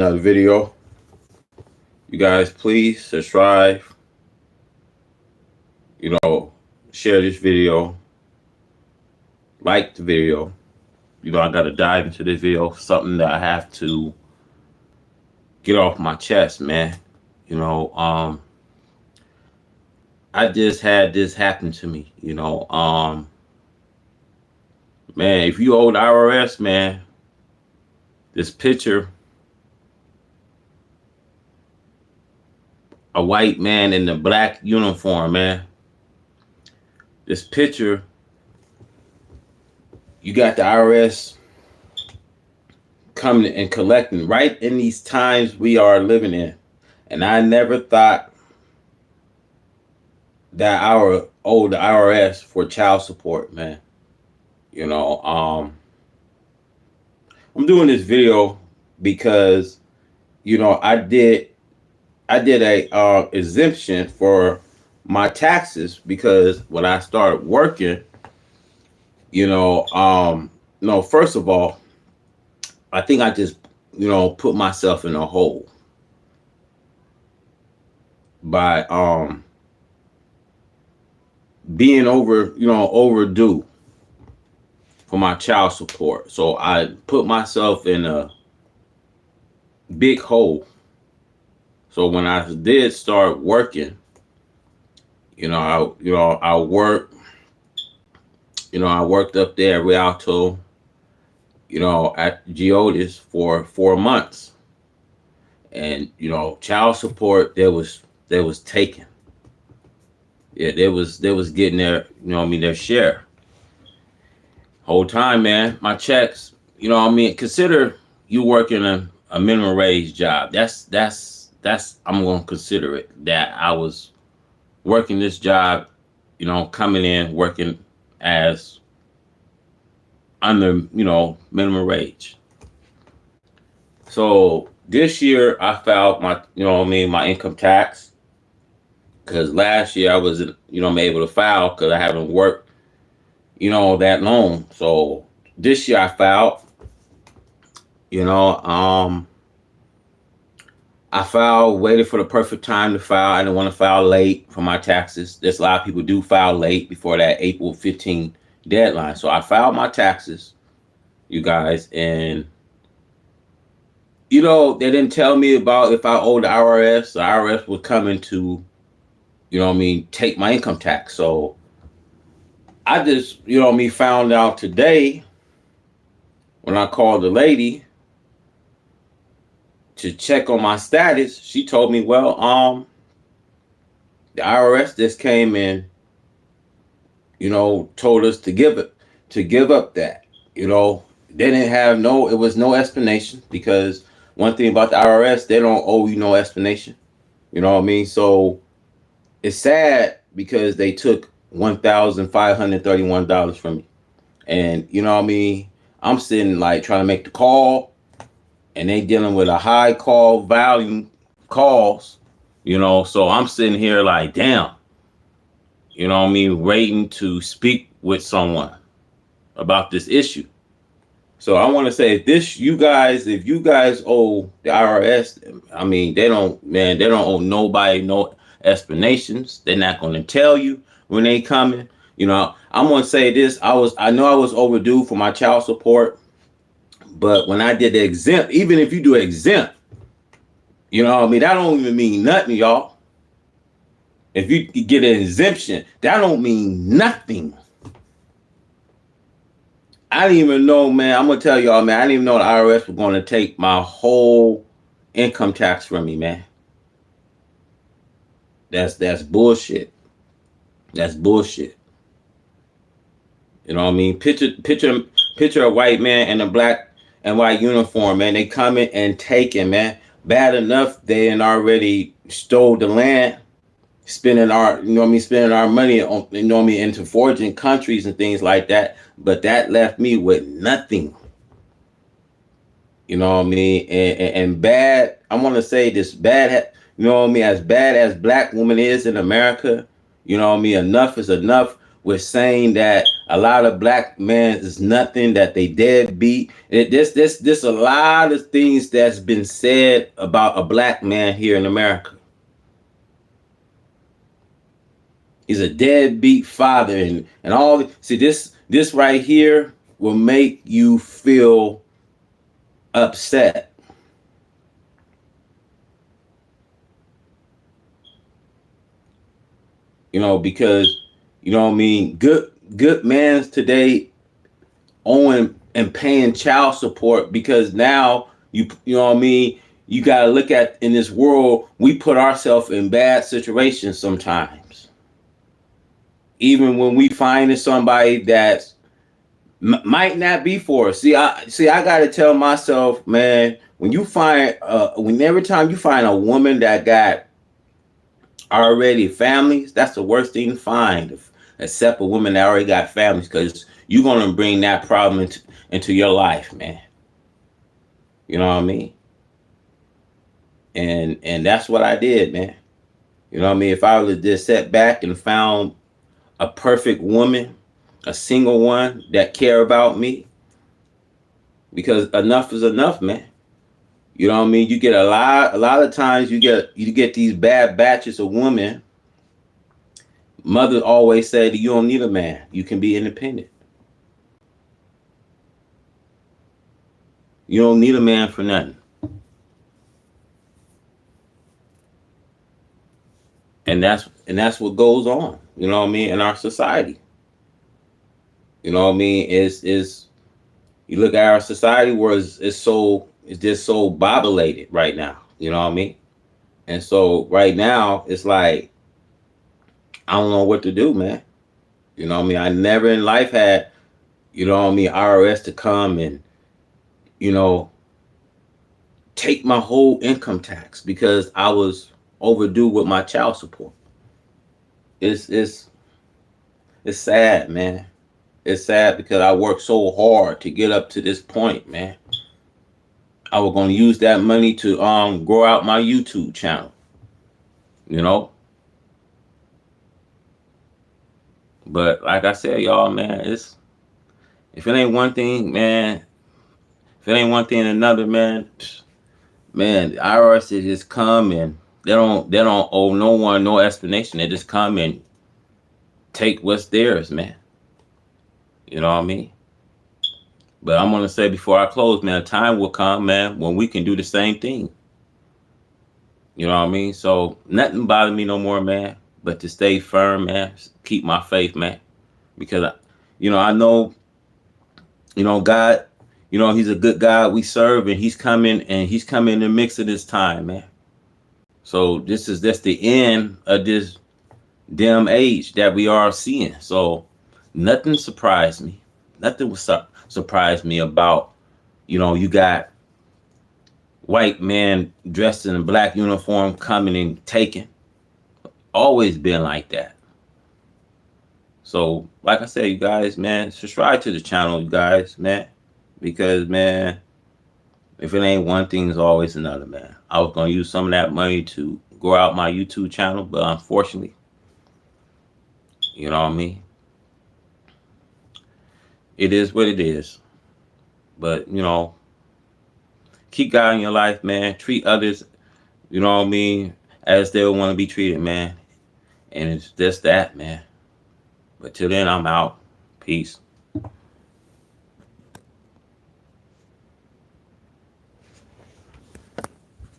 another video. You guys, please subscribe, share this video, like the video. I got to dive into this video, something that I have to get off my chest, man. You know, um, I just had this happen to me, man, if you owe the IRS, man, this picture, a white man in the black uniform, man, this picture, you got the IRS coming and collecting right in these times we are living in. And I never thought that I would owe the IRS for child support, man. I'm doing this video because, I did a exemption for my taxes because when I started working, no, first of all, I think I just, put myself in a hole by being overdue for my child support. So I put myself in a big hole. So when I did start working, I worked, I worked up there at Rialto, at Geodis for 4 months. And, child support, there was taken. Yeah, they was getting their, their share. Whole time, man, my checks, consider you working a minimum wage job. That's I'm gonna consider it that I was working this job, coming in working as under, minimum wage. So this year I filed my, my income tax, because last year I wasn't, able to file because I haven't worked, that long. So this year I filed, I filed, waited for the perfect time to file. I didn't want to file late for my taxes. There's a lot of people do file late before that April 15 deadline. So I filed my taxes, you guys, and they didn't tell me about if I owed the IRS. The IRS was coming to, take my income tax. So I just, found out today when I called the lady to check on my status. She told me, well, the IRS just came in, told us to give up that, they didn't have it was no explanation, because one thing about the IRS, they don't owe you no explanation. So it's sad because they took $1,531 from me. And I'm sitting like trying to make the call, and they dealing with a high call volume calls, so I'm sitting here like, damn, waiting to speak with someone about this issue. So I want to say, if you guys owe the IRS, they don't owe nobody no explanations. They're not going to tell you when they coming. I'm going to say this. I know I was overdue for my child support, but when I did the exempt, even if you do exempt, that don't even mean nothing, y'all. If you get an exemption, that don't mean nothing. I didn't even know, man. I'm gonna tell y'all, man. I didn't even know the IRS was going to take my whole income tax from me, man. That's bullshit. That's bullshit. Picture a white man in a black and white uniform, man. They coming and taking, man. Bad enough they had already stole the land, spending our money on, into foraging countries and things like that. But that left me with nothing. And bad. I want to say this bad. As bad as black woman is in America, enough is enough with saying that A lot of black men is nothing, that they deadbeat. This a lot of things that's been said about a black man here in America. He's a deadbeat father, and all. See, this right here will make you feel upset. Because what I mean, good mans today owing and paying child support, because now you know what I mean, you got to look at, in this world, we put ourselves in bad situations sometimes. Even when we find somebody that's might not be for us. I got to tell myself, man, when you find when every time you find a woman that got already families, that's the worst thing to find, except a woman that already got families, because you're going to bring that problem into your life, man. You know what I mean? And that's what I did, man. You know what I mean? If I would have just sat back and found a perfect woman, a single one that care about me, because enough is enough, man. You know what I mean? You get a lot of times you get these bad batches of women. Mother always said, you don't need a man. You can be independent. You don't need a man for nothing. And that's what goes on, you know what I mean, in our society. You know what I mean? Is you look at our society where it's just so bobbleated right now, you know what I mean? And so right now it's like, I don't know what to do, man. You know what I mean? I never in life had, you know what I mean, IRS to come and, you know, take my whole income tax because I was overdue with my child support. It's sad, man. It's sad because I worked so hard to get up to this point, man. I was gonna use that money to grow out my YouTube channel, you know. But like I said, y'all, man, if it ain't one thing, man, if it ain't one thing, another, man, man, the IRS, they just come and they don't owe no one no explanation. They just come and take what's theirs, man. You know what I mean? But I'm gonna say before I close, man, a time will come, man, when we can do the same thing. You know what I mean? So nothing bothers me no more, man, but to stay firm, man, keep my faith, man, because I know, God, He's a good God we serve, and He's coming in the mix of this time, man. So that's the end of this dim age that we are seeing. So nothing surprised me. Nothing was surprised me about, you got white men dressed in a black uniform coming and taking. Always been like that. So, like I said, you guys, man, subscribe to the channel, you guys, man, because, man, if it ain't one thing, it's always another, man. I was gonna use some of that money to grow out my YouTube channel, but unfortunately, you know what I mean? It is what it is. But, keep God in your life, man. Treat others, you know what I mean, as they want to be treated, man. And it's just that, man. But till then, I'm out. Peace.